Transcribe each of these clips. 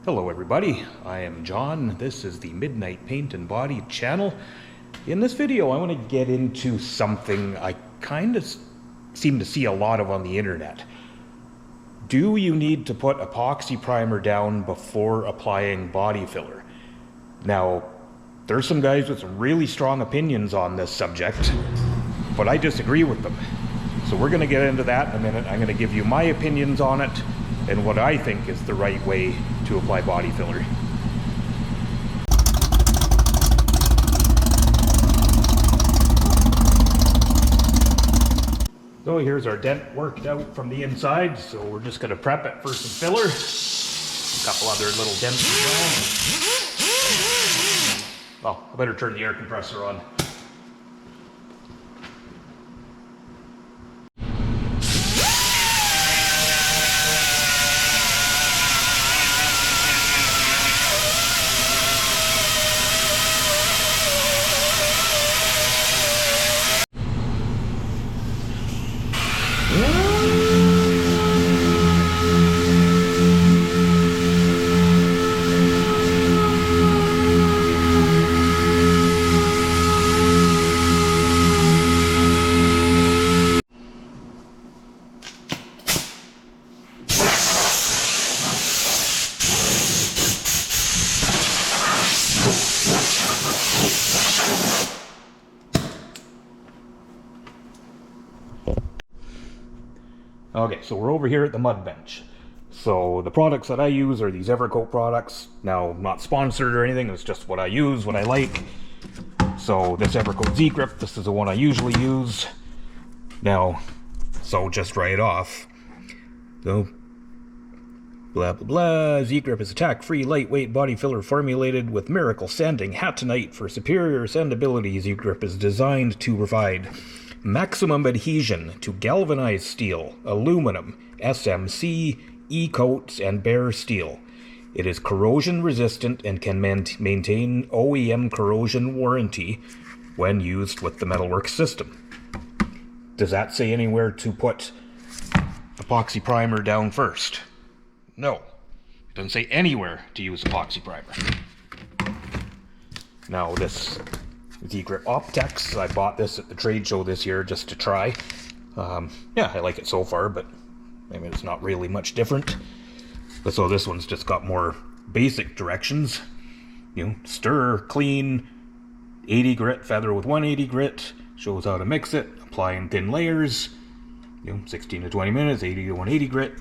Hello everybody, I am John. This is the Midnight Paint and Body channel. In this video I want to get into something I kind of seem to see a lot of on the internet. Do you need to put epoxy primer down before applying body filler? Now, there's some guys with some really strong opinions on this subject, but I disagree with them. So we're going to get into that in a minute. I'm going to give you my opinions on it and what I think is the right way to apply body filler. So here's our dent worked out from the inside, so we're just going to prep it for some filler. A couple other little dents as well. Oh, I better turn the air compressor on. Okay, so we're over here at the mud bench. So the products that I use are these Evercoat products. Now, not sponsored or anything, it's just what I use, what I like. So this Evercoat Z-Grip, this is the one I usually use. Now, so just right off. So, blah blah blah, Z-Grip is attack-free, lightweight body filler formulated with miracle sanding hatonite for superior sandability. Z-Grip is designed to provide maximum adhesion to galvanized steel, aluminum, SMC, E-coats, and bare steel. It is corrosion resistant and can maintain OEM corrosion warranty when used with the Metalworks system. Does that say anywhere to put epoxy primer down first? No. It doesn't say anywhere to use epoxy primer. Now this Z-Grip Optex, I bought this at the trade show this year just to try. Yeah, I like it so far, but I mean it's not really much different. But so this one's just got more basic directions. You know, stir, clean, 80 grit, feather with 180 grit, shows how to mix it, apply in thin layers, you know, 16 to 20 minutes, 80 to 180 grit.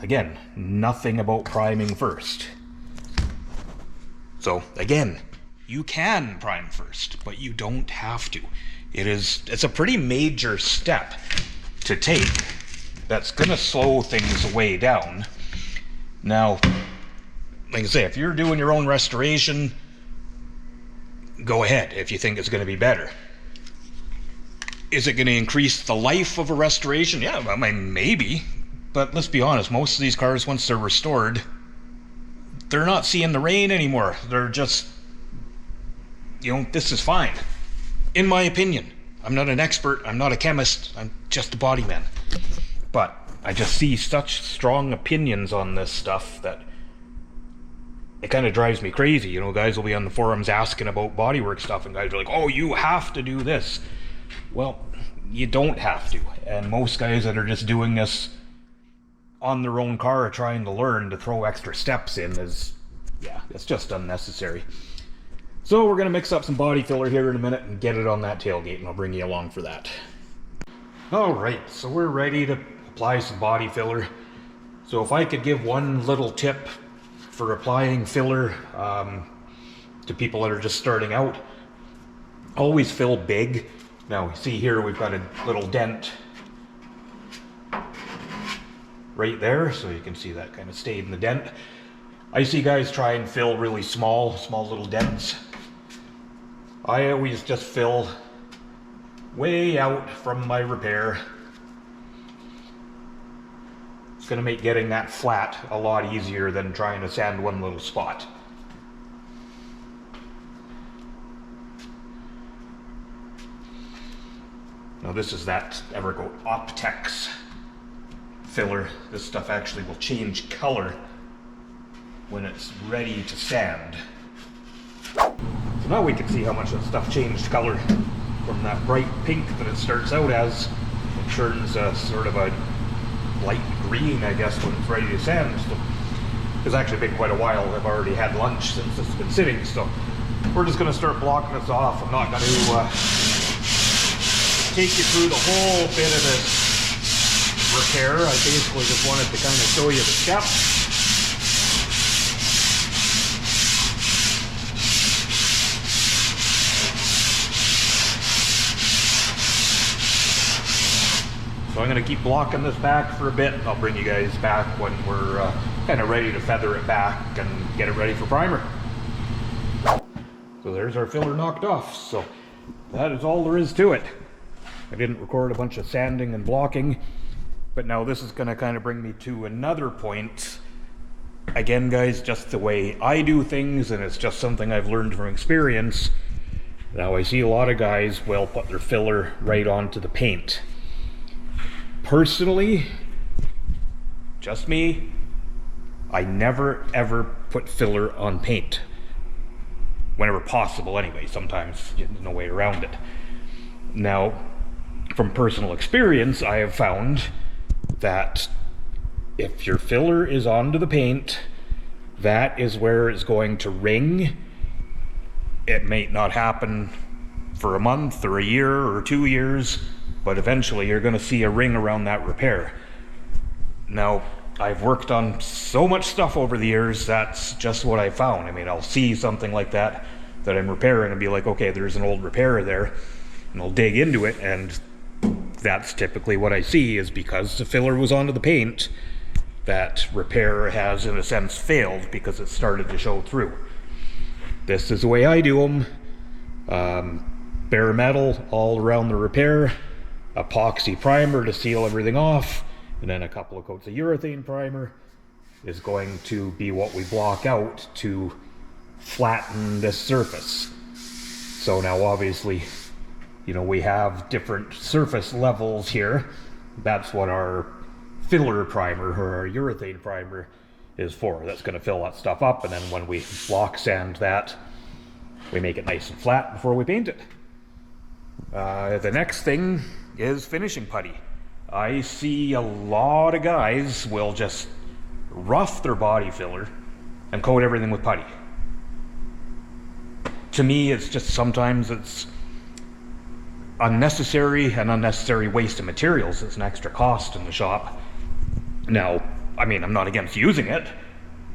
Again, nothing about priming first. So again, you can prime first, but you don't have to. It's a pretty major step to take that's gonna slow things way down. Now, like I say, if you're doing your own restoration, go ahead if you think it's gonna be better. Is it gonna increase the life of a restoration? Yeah, I mean, maybe. But let's be honest, most of these cars, once they're restored, they're not seeing the rain anymore. They're just, you know, this is fine. In my opinion. I'm not an expert, I'm not a chemist, I'm just a body man. But I just see such strong opinions on this stuff that it kind of drives me crazy. You know, guys will be on the forums asking about bodywork stuff, and guys are like, oh, you have to do this. Well, you don't have to. And most guys that are just doing this on their own car or trying to learn to throw extra steps in is, yeah, it's just unnecessary. So we're going to mix up some body filler here in a minute and get it on that tailgate, and I'll bring you along for that. Alright, so we're ready to apply some body filler. So if I could give one little tip for applying filler to people that are just starting out, always fill big. Now see here we've got a little dent right there, so you can see that kind of stayed in the dent. I see guys try and fill really small little dents. I always just fill way out from my repair. It's going to make getting that flat a lot easier than trying to sand one little spot. Now this is that Evercoat Optex filler. This stuff actually will change color when it's ready to sand. So now we can see how much that stuff changed color from that bright pink that it starts out as. It turns sort of a light green, I guess, when it's ready to sand. So it's actually been quite a while. I've already had lunch since it's been sitting, so we're just going to start blocking this off. I'm not going to take you through the whole bit of this repair. I basically just wanted to kind of show you the steps. So I'm going to keep blocking this back for a bit. I'll bring you guys back when we're kind of ready to feather it back and get it ready for primer. So there's our filler knocked off. So that is all there is to it. I didn't record a bunch of sanding and blocking, but now this is going to kind of bring me to another point. Again, guys, just the way I do things, and it's just something I've learned from experience. Now I see a lot of guys will put their filler right onto the paint. Personally, just me, I never ever put filler on paint. Whenever possible anyway, sometimes there's no way around it. Now, from personal experience, I have found that if your filler is onto the paint, that is where it's going to ring. It may not happen for a month or a year or 2 years, but eventually you're going to see a ring around that repair. Now, I've worked on so much stuff over the years, that's just what I found. I mean, I'll see something like that I'm repairing and be like, okay, there's an old repair there, and I'll dig into it, and that's typically what I see is because the filler was onto the paint, that repair has, in a sense, failed because it started to show through. This is the way I do them. Bare metal all around the repair, epoxy primer to seal everything off, and then a couple of coats of urethane primer is going to be what we block out to flatten this surface. So now obviously, you know, we have different surface levels here. That's what our filler primer or our urethane primer is for. That's going to fill that stuff up, and then when we block sand that, we make it nice and flat before we paint it. The next thing is finishing putty. I see a lot of guys will just rough their body filler and coat everything with putty. To me, it's just sometimes it's an unnecessary waste of materials. It's an extra cost in the shop. Now, I mean, I'm not against using it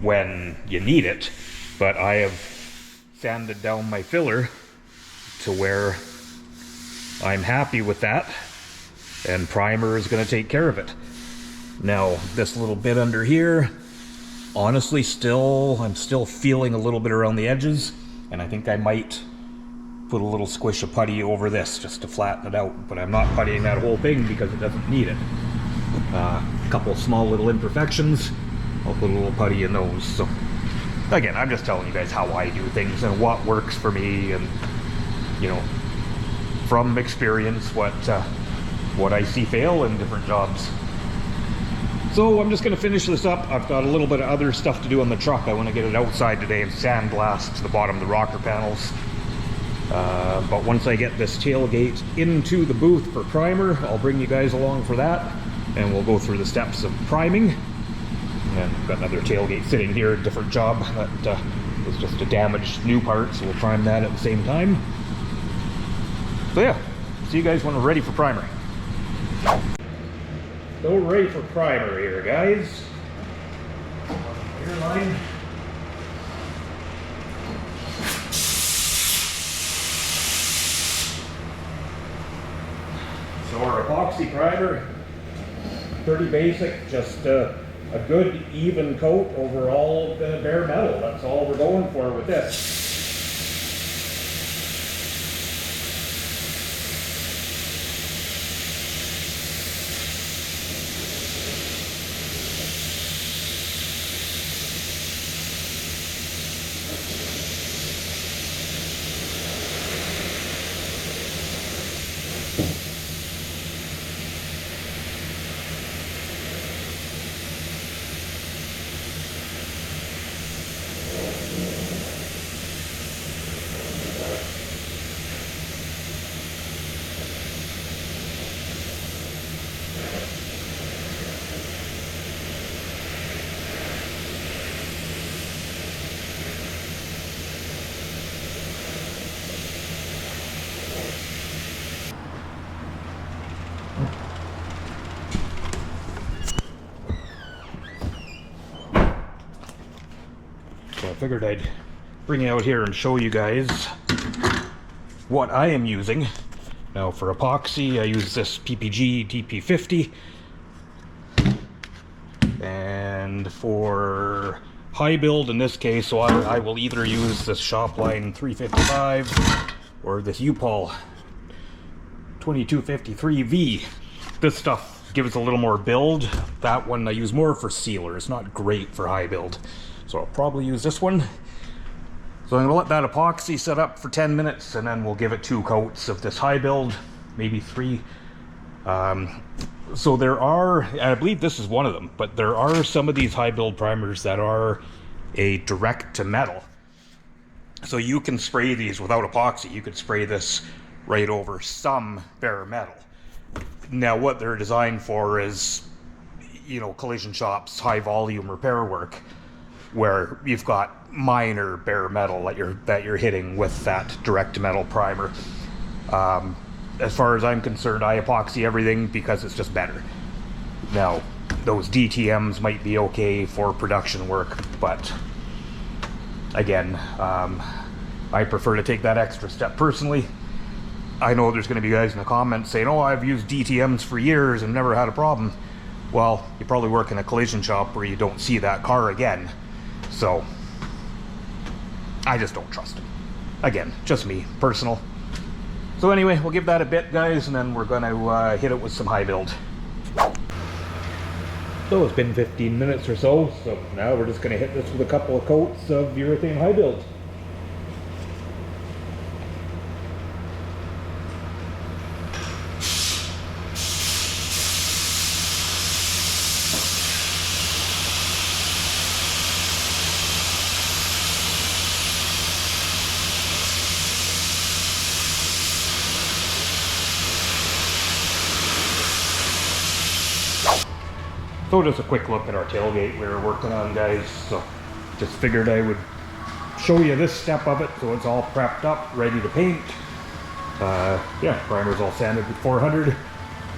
when you need it, but I have sanded down my filler to where I'm happy with that, and primer is going to take care of it. Now, this little bit under here, honestly, I'm still feeling a little bit around the edges, and I think I might put a little squish of putty over this just to flatten it out, but I'm not puttying that whole thing because it doesn't need it. A couple of small little imperfections, I'll put a little putty in those. So again, I'm just telling you guys how I do things and what works for me, and you know, from experience, what I see fail in different jobs. So I'm just going to finish this up. I've got a little bit of other stuff to do on the truck. I want to get it outside today and sandblast the bottom of the rocker panels. But once I get this tailgate into the booth for primer, I'll bring you guys along for that, and we'll go through the steps of priming. And I've got another tailgate sitting here, a different job that was just a damaged new part, so we'll prime that at the same time. So yeah, see you guys when we're ready for primer. So we're ready for primer here, guys. Rear line. So our epoxy primer, pretty basic, just a good even coat over all the bare metal. That's all we're going for with this. So I figured I'd bring it out here and show you guys what I am using. Now for epoxy, I use this PPG DP50. And for high build in this case, so I will either use this Shopline 355 or this U-POL 2253V. This stuff gives a little more build. That one I use more for sealer. It's not great for high build. So I'll probably use this one. So I'm gonna let that epoxy set up for 10 minutes and then we'll give it 2 coats of this high build, maybe 3. So there are, I believe this is one of them, but there are some of these high build primers that are a direct to metal. So you can spray these without epoxy. You could spray this right over some bare metal. Now what they're designed for is, you know, collision shops, high volume repair work, where you've got minor bare metal that you're hitting with that direct to metal primer. As far as I'm concerned, I epoxy everything because it's just better. Now, those DTMs might be okay for production work, but again, I prefer to take that extra step personally. I know there's going to be guys in the comments saying, oh, I've used DTMs for years and never had a problem. Well, you probably work in a collision shop where you don't see that car again. So, I just don't trust them. Again, just me, personal. So anyway, we'll give that a bit, guys, and then we're going to hit it with some high build. So it's been 15 minutes or so now we're just going to hit this with a couple of coats of urethane high build. So just a quick look at our tailgate we were working on, guys. So just figured I would show you this step of it so it's all prepped up, ready to paint. Yeah, primer's all sanded with 400.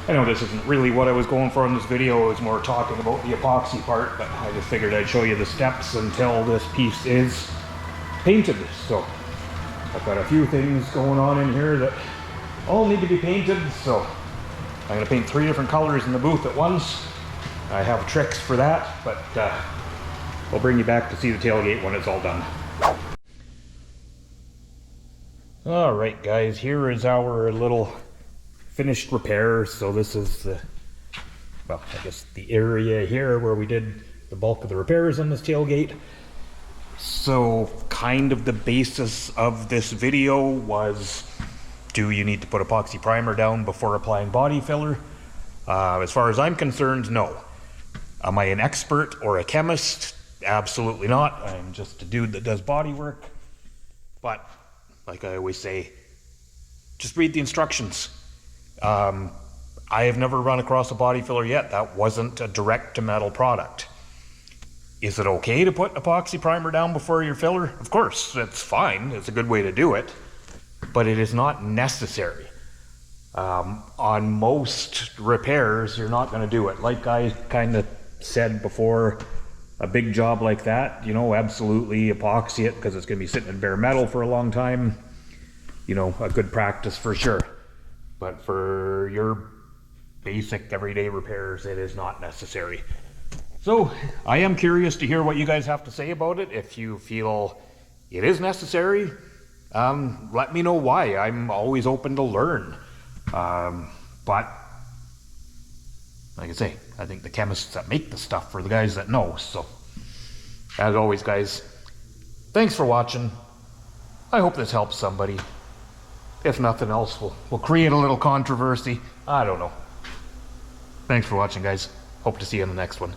I know this isn't really what I was going for in this video. I was more talking about the epoxy part, but I just figured I'd show you the steps until this piece is painted. So I've got a few things going on in here that all need to be painted. So I'm going to paint 3 different colors in the booth at once. I have tricks for that, but I'll bring you back to see the tailgate when it's all done. Alright guys, here is our little finished repair. So this is the, well, I guess the area here where we did the bulk of the repairs on this tailgate. So kind of the basis of this video was, do you need to put epoxy primer down before applying body filler? As far as I'm concerned, no. Am I an expert or a chemist? Absolutely not. I'm just a dude that does body work. But, like I always say, just read the instructions. I have never run across a body filler yet that wasn't a direct to metal product. Is it okay to put epoxy primer down before your filler? Of course, it's fine. It's a good way to do it. But it is not necessary. On most repairs, you're not going to do it. Like I kind of said before, a big job like that, you know, absolutely epoxy it because it's going to be sitting in bare metal for a long time. You know, a good practice for sure. But for your basic everyday repairs, it is not necessary. So I am curious to hear what you guys have to say about it. If you feel it is necessary, let me know why. I'm always open to learn. But like I say, I think the chemists that make the stuff are the guys that know. So as always, guys, thanks for watching. I hope this helps somebody. If nothing else, we'll create a little controversy. I don't know. Thanks for watching, guys. Hope to see you in the next one.